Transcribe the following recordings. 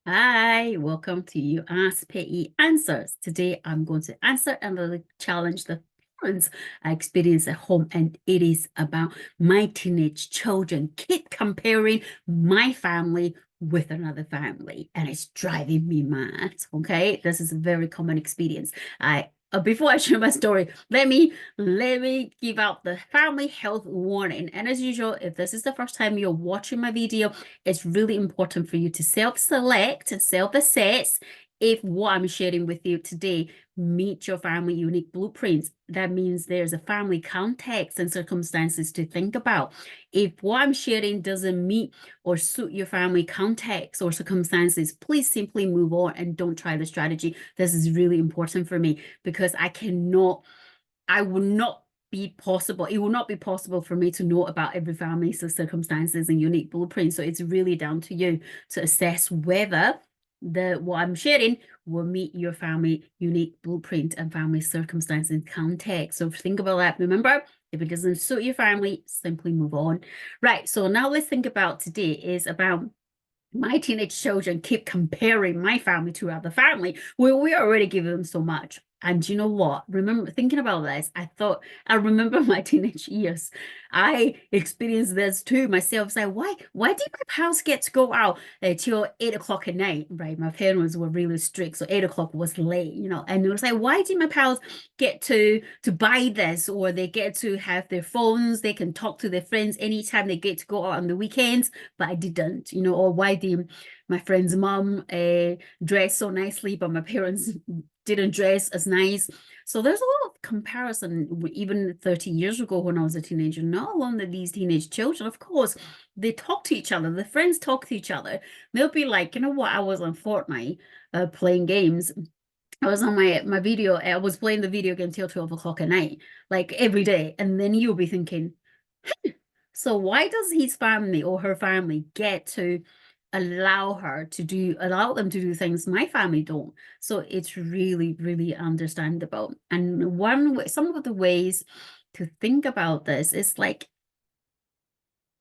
Hi, welcome to You Ask Pei-I Answers. Today I'm going to answer another challenge that parents experience at home, and it is about my teenage children keep comparing my family with another family, and it's driving me mad. Okay, this is a very common experience. Before I share my story, let me give out the family health warning. And as usual, if this is the first time you're watching my video, it's really important for you to self-select and self-assess if what I'm sharing with you today meet your family unique blueprints. That means there's a family context and circumstances to think about. If what I'm sharing doesn't meet or suit your family context or circumstances, please simply move on and don't try the strategy. This is really important for me because I will not be possible. It will not be possible for me to know about every family's circumstances and unique blueprints. So it's really down to you to assess whether what I'm sharing will meet your family unique blueprint and family circumstance and context. So think about that. Remember, if it doesn't suit your family, simply move on. Right. So now let's think about today is about my teenage children keep comparing my family to other family. We already give them so much. And you know what? Remember thinking about this, I remember my teenage years. I experienced this too myself. Say, why did my pals get to go out till 8 o'clock at night? Right. My parents were really strict. So 8 o'clock was late, and it was like, why did my pals get to buy this, or they get to have their phones, they can talk to their friends anytime, they get to go out on the weekends, but I didn't, or why did my friend's mom dress so nicely, but my parents didn't dress as nice. So there's a lot of comparison, even 30 years ago when I was a teenager. Not only these teenage children, of course, they talk to each other. The friends talk to each other. They'll be like, you know what? I was on Fortnite playing games. I was on my video. I was playing the video game till 12 o'clock at night, like every day. And then you'll be thinking, so why does his family or her family get to allow them to do things my family don't? So it's really, really understandable. And some of the ways to think about this is like,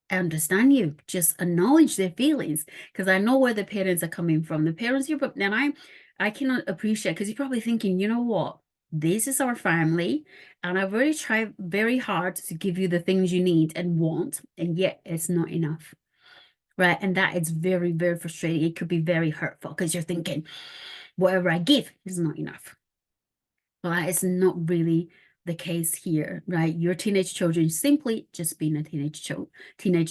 I understand you, just acknowledge their feelings, because I know where the parents are coming from. The parents you and I cannot appreciate, because you're probably thinking, you know what? This is our family, and I've already tried very hard to give you the things you need and want, and yet it's not enough. Right. And that is very, very frustrating. It could be very hurtful because you're thinking, whatever I give is not enough. Well, that is not really the case here, right? Your teenage children simply just being a teenage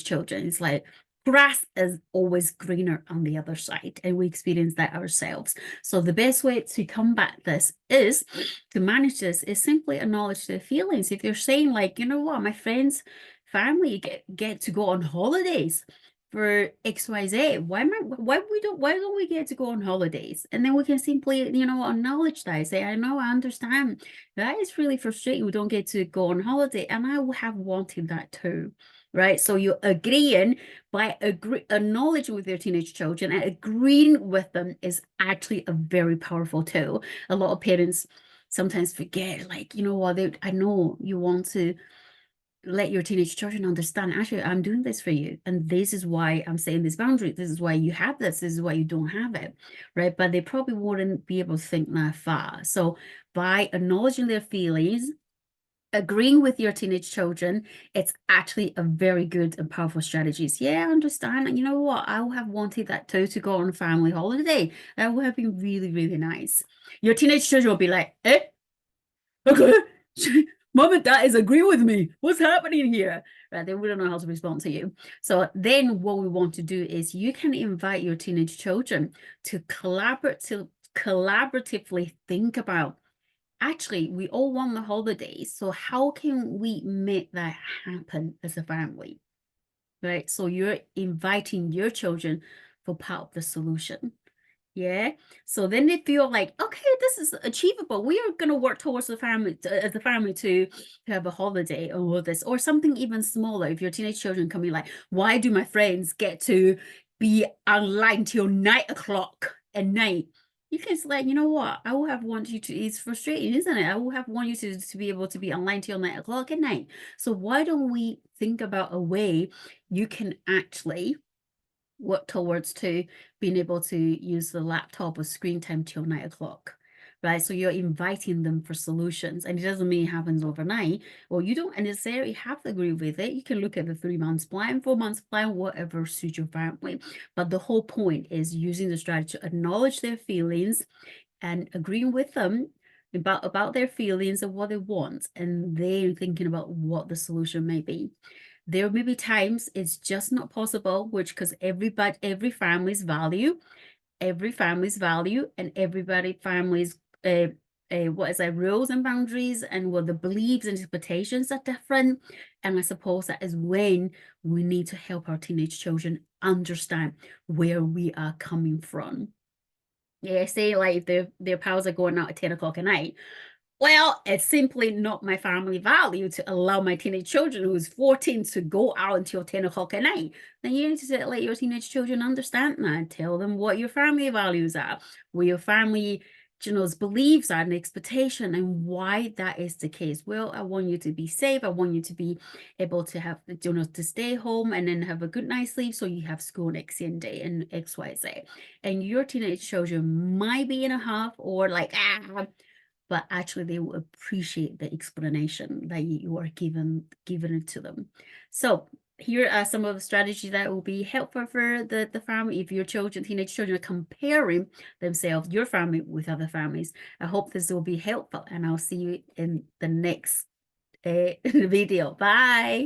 children. It's like grass is always greener on the other side, and we experience that ourselves. So the best way to combat this is to manage this is simply acknowledge their feelings. If you're saying like, you know what, my friends, family get to go on holidays for XYZ. Why don't we get to go on holidays? And then we can simply, acknowledge that. Say, I know, I understand. That is really frustrating. We don't get to go on holiday. And I would have wanted that too. Right. So you're agreeing by acknowledging with your teenage children, and agreeing with them is actually a very powerful tool. A lot of parents sometimes forget, like, you know what, I know you want to let your teenage children understand, actually, I'm doing this for you, and this is why I'm saying this boundary, this is why you have this is why you don't have it, right? But they probably wouldn't be able to think that far. So by acknowledging their feelings, agreeing with your teenage children, it's actually a very good and powerful strategies. Yeah, I understand. And you know what, I would have wanted that too, to go on a family holiday. That would have been really, really nice. Your teenage children will be like, okay, mom and dad is agreeing with me. What's happening here? Right? They wouldn't know how to respond to you. So then what we want to do is you can invite your teenage children to collaboratively think about, actually, we all want the holidays. So how can we make that happen as a family? Right? So you're inviting your children for part of the solution. Yeah. So then they feel like, okay, this is achievable. We are going to work towards the family, as a family, to have a holiday or this, or something even smaller. If your teenage children come in like, why do my friends get to be online till 9 o'clock at night? You can say, like, you know what? I will have want you to, it's frustrating, isn't it? I will have want you to be able to be online till 9 o'clock at night. So why don't we think about a way you can actually work towards to being able to use the laptop or screen time till 9 o'clock. Right, so you're inviting them for solutions, and it doesn't mean it happens overnight, or you don't necessarily have to agree with it. You can look at the 3 months plan, 4 months plan, whatever suits your family. But the whole point is using the strategy to acknowledge their feelings and agreeing with them about their feelings and what they want, and then thinking about what the solution may be. There may be times it's just not possible, which because every family's value, and family's what is that, rules and boundaries, and what the beliefs and expectations are different. And I suppose that is when we need to help our teenage children understand where we are coming from. Yeah, say like if their pals are going out at 10 o'clock at night. Well, it's simply not my family value to allow my teenage children who's 14 to go out until 10 o'clock at night. Then you need to let your teenage children understand that. Tell them what your family values are, what your family, beliefs are and expectation, and why that is the case. Well, I want you to be safe. I want you to be able to have, to stay home and then have a good night's sleep so you have school next day and XYZ. And your teenage children might be in a huff or like, but actually they will appreciate the explanation that you are giving it to them. So here are some of the strategies that will be helpful for the family if your teenage children are comparing themselves, your family, with other families. I hope this will be helpful, and I'll see you in the next video. Bye.